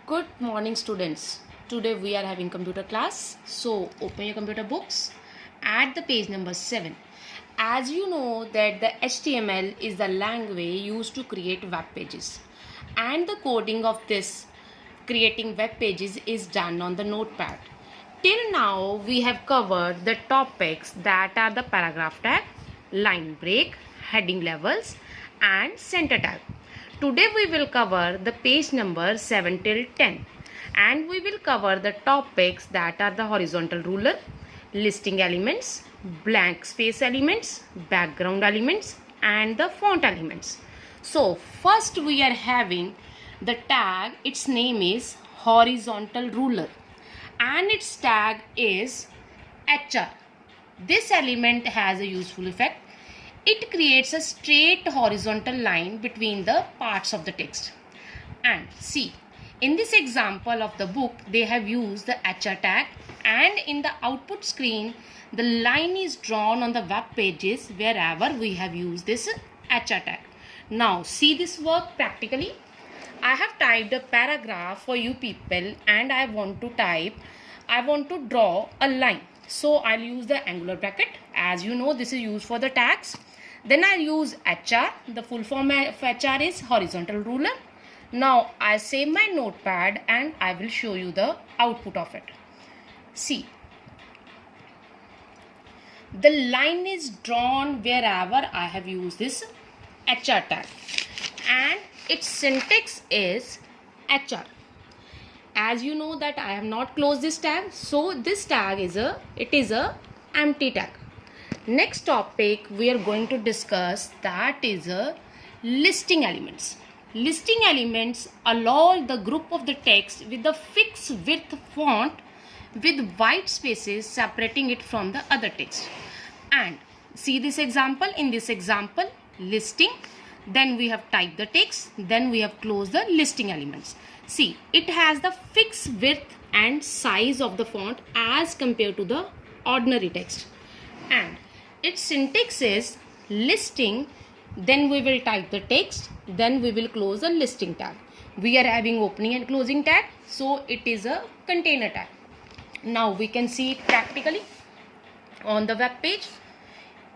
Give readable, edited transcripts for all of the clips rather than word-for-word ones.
Good morning, students. Today we are having computer class. So open your computer books at the page number 7. As you know that the HTML is the language used to create web pages, and the coding of this creating web pages is done on the notepad. Till now we have covered the topics that are the paragraph tag, line break, heading levels and center tag. Today we will cover the page number 7 till 10, and we will cover the topics that are the horizontal ruler, listing elements, blank space elements, background elements and the font elements. So first we are having the tag. Its name is horizontal ruler and its tag is HR. This element has a useful effect. It creates a straight horizontal line between the parts of the text. And see, in this example of the book, they have used the HR tag, and in the output screen, the line is drawn on the web pages wherever we have used this HR tag. Now, see this work practically. I have typed a paragraph for you people, and I want to draw a line. So I'll use the angular bracket. As you know, this is used for the tags. Then I'll use HR. The full form of HR is horizontal ruler. Now I save my notepad and I will show you the output of it. See, the line is drawn wherever I have used this HR tag, and its syntax is HR. As you know that I have not closed this tag, so this tag is a empty tag. Next topic we are going to discuss, that is listing elements. Listing elements allow the group of the text with the fixed width font with white spaces separating it from the other text. And see this example. In this example, listing, then we have typed the text, then we have closed the listing elements. See, it has the fixed width and size of the font as compared to the ordinary text, and its syntax is listing, then we will type the text, then we will close the listing tag. We are having opening and closing tag, so it is a container tag. Now we can see it practically on the web page.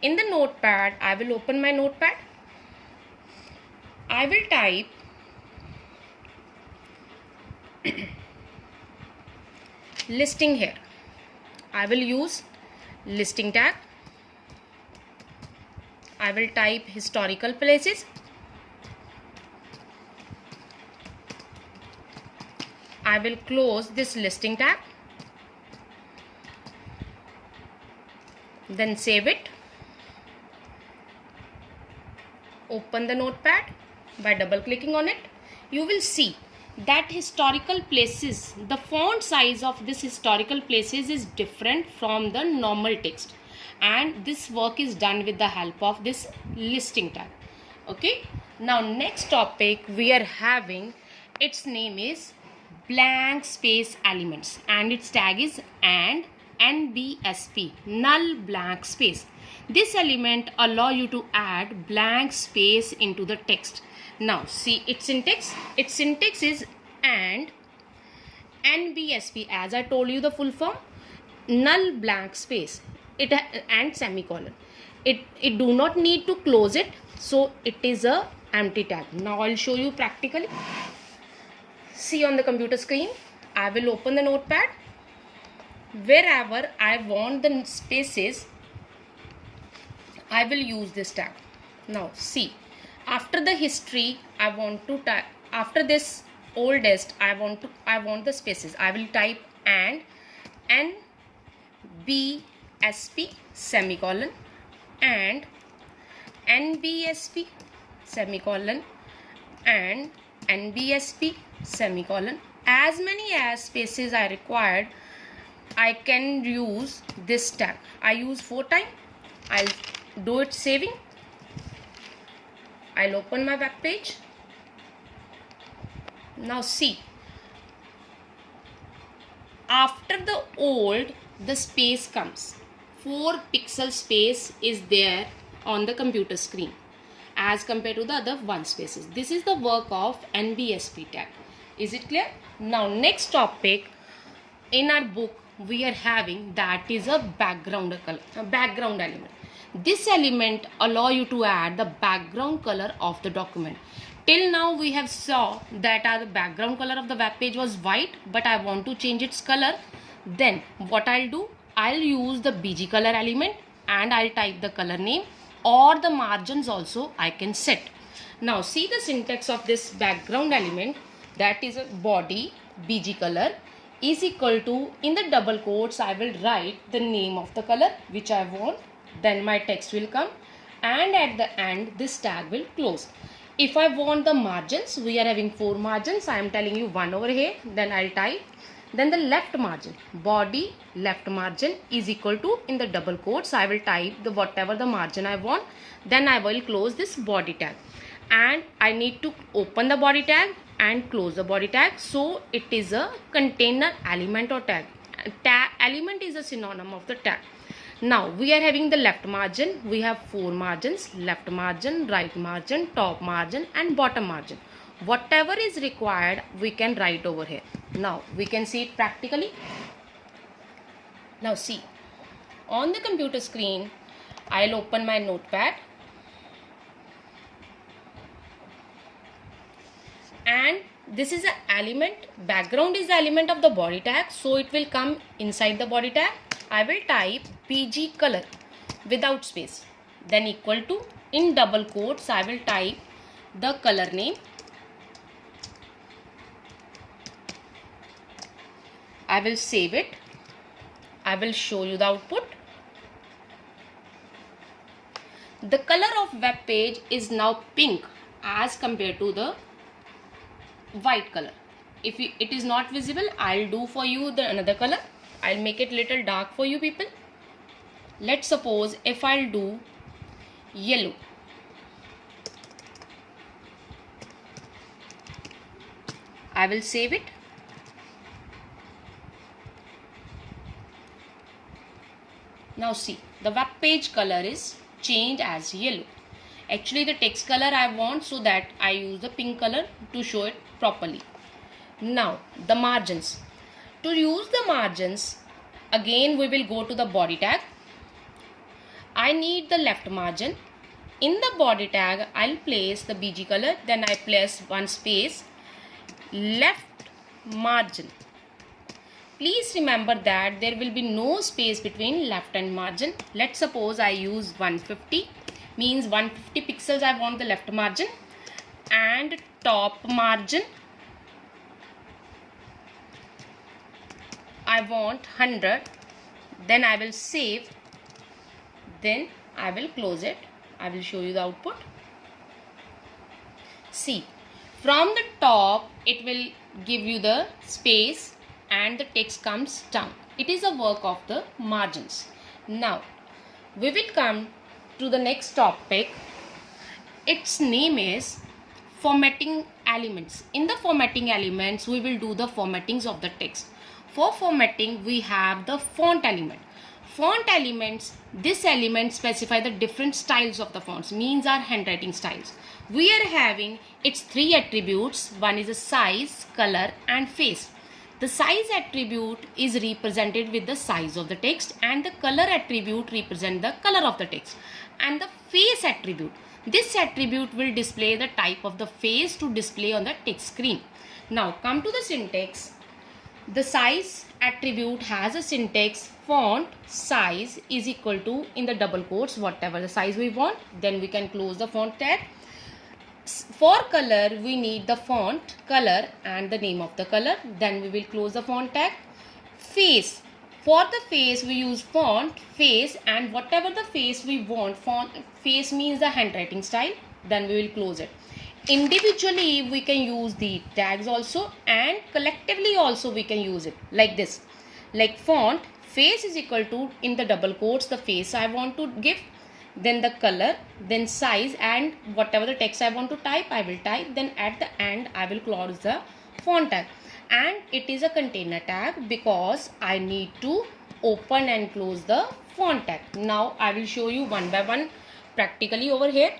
In the notepad, I will open my notepad. I will type listing here. I will use listing tag. I will type historical places. I will close this listing tag. Then save it. Open the notepad. By double clicking on it, you will see that historical places, the font size of this historical places is different from the normal text, and this work is done with the help of this listing tag. Okay, now next topic we are having, its name is blank space elements, and its tag is and NBSP, null blank space. This element allow you to add blank space into the text. Now see its syntax. Its syntax is and NBSP, as I told you the full form, null blank space, it and semicolon. It do not need to close it, so it is a empty tag. Now I'll show you practically. See on the computer screen, I will open the notepad. Wherever I want the spaces, I will use this tag. Now see, after the history, I want to type, after this oldest, I want the spaces. I will type and NBSP semicolon and NBSP semicolon and NBSP semicolon. As many as spaces I required, I can use this tag. I use 4 times. I'll do it saving. I'll open my web page. Now see, after the old, the space comes. 4 pixel space is there on the computer screen as compared to the other 1 spaces. This is the work of NBSP tag. Is it clear? Now next topic in our book we are having, that is a background color, a background element. This element allow you to add the background color of the document. Till now we have saw that the background color of the web page was white, but I want to change its color. Then what I'll do, I'll use the BG color element and I'll type the color name, or the margins also I can set. Now see the syntax of this background element, that is a body BG color is equal to, in the double quotes I will write the name of the color which I want, then my text will come, and at the end this tag will close. If I want the margins, we are having 4 margins, I am telling you one over here, then I'll type, then the left margin, body left margin is equal to, in the double quotes I will type the whatever the margin I want, then I will close this body tag, and I need to open the body tag and close the body tag. So it is a container element or tag. Tag element is a synonym of the tag. Now we are having the left margin, we have 4 margins, left margin, right margin, top margin and bottom margin. Whatever is required we can write over here. Now we can see it practically. Now see, on the computer screen I'll open my notepad, and this is an element, background is the element of the body tag, so it will come inside the body tag. I will type BG color without space, then equal to, in double quotes I will type the color name. I will save it. I will show you the output. The color of web page is now pink as compared to the white color. If it is not visible, I'll do for you the another color. I'll make it little dark for you people. Let's suppose if I'll do yellow, I will save it. Now see, the web page color is changed as yellow. Actually the text color I want, so that I use the pink color to show it properly. Now the margins. To use the margins, again we will go to the body tag. I need the left margin. In the body tag I'll place the BG color, then I place one space, left margin. Please remember that there will be no space between left and margin. Let's suppose I use 150, means 150 pixels I want the left margin, and top margin I want 100, then I will save, then I will close it. I will show you the output. See, from the top it will give you the space and the text comes down. It is a work of the margins. Now we will come to the next topic. Its name is formatting elements. In the formatting elements we will do the formattings of the text. For formatting we have the font element. Font elements, this element specify the different styles of the fonts, means our handwriting styles. We are having its 3 attributes. One is a size, color and face. The size attribute is represented with the size of the text, and the color attribute represent the color of the text. And the face attribute, this attribute will display the type of the face to display on the text screen. Now come to the syntax. The size attribute has a syntax, font size is equal to, in the double quotes, whatever the size we want, then we can close the font tag. For color we need the font color and the name of the color, then we will close the font tag. Face, for the face we use font face and whatever the face we want, font face means the handwriting style, then we will close it. Individually we can use the tags also, and collectively also we can use it like this, like font face is equal to, in the double quotes, the face I want to give, then the color, then size, and whatever the text I want to type I will type, then at the end I will close the font tag. And it is a container tag because I need to open and close the font tag. Now I will show you one by one practically over here.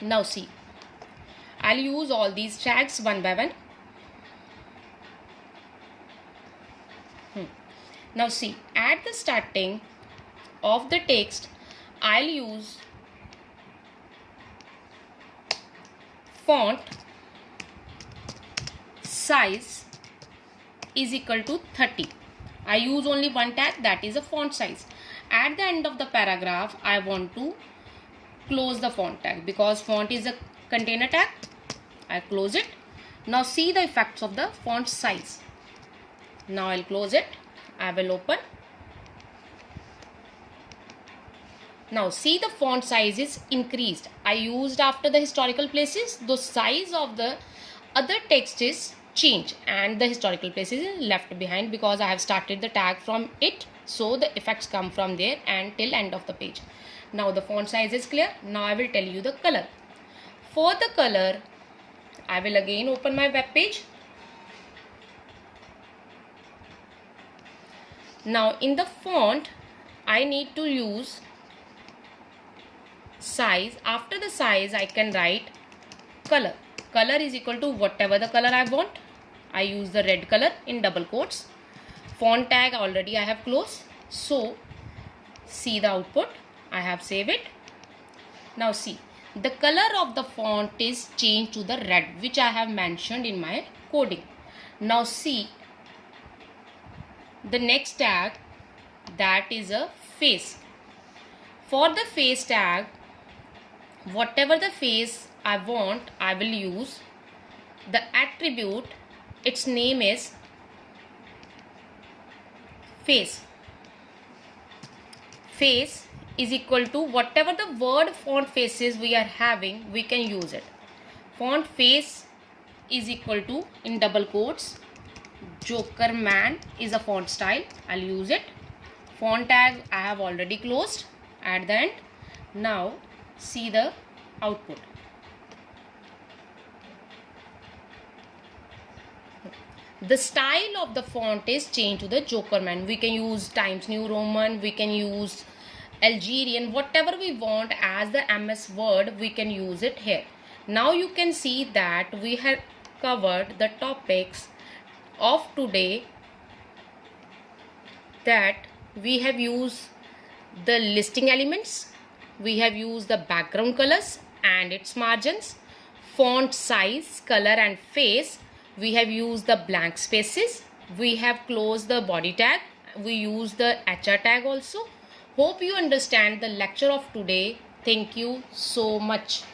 Now see, I'll use all these tags one by one. Now see, at the starting of the text, I'll use font size is equal to 30. I use only one tag, that is a font size. At the end of the paragraph, I want to close the font tag because font is a container tag. I close it. Now see the effects of the font size. Now I'll close it. I will open. Now see the font size is increased. I used after the historical places. The size of the other text is changed and the historical places is left behind because I have started the tag from it. So the effects come from there and till end of the page. Now the font size is clear. Now I will tell you the color. For the color, I will again open my web page. Now in the font, I need to use size. After the size, I can write color. Color is equal to whatever the color I want. I use the red color in double quotes. Font tag already I have closed. So see the output. I have saved it. Now see, the color of the font is changed to the red, which I have mentioned in my coding. Now see the next tag, that is a face. For the face tag, whatever the face I want, I will use the attribute. Its name is face. Face is equal to whatever the word font faces we are having, we can use it. Font face is equal to, in double quotes, Joker Man is a font style. I'll use it. Font tag I have already closed at the end. Now see the output. The style of the font is changed to the Joker Man. We can use Times New Roman, we can use Algerian, whatever we want as the MS Word, we can use it here. Now you can see that we have covered the topics of today, that we have used the listing elements, we have used the background colors and its margins, font size, color and face. We have used the blank spaces. We have closed the body tag. We use the HR tag also. Hope you understand the lecture of today. Thank you so much.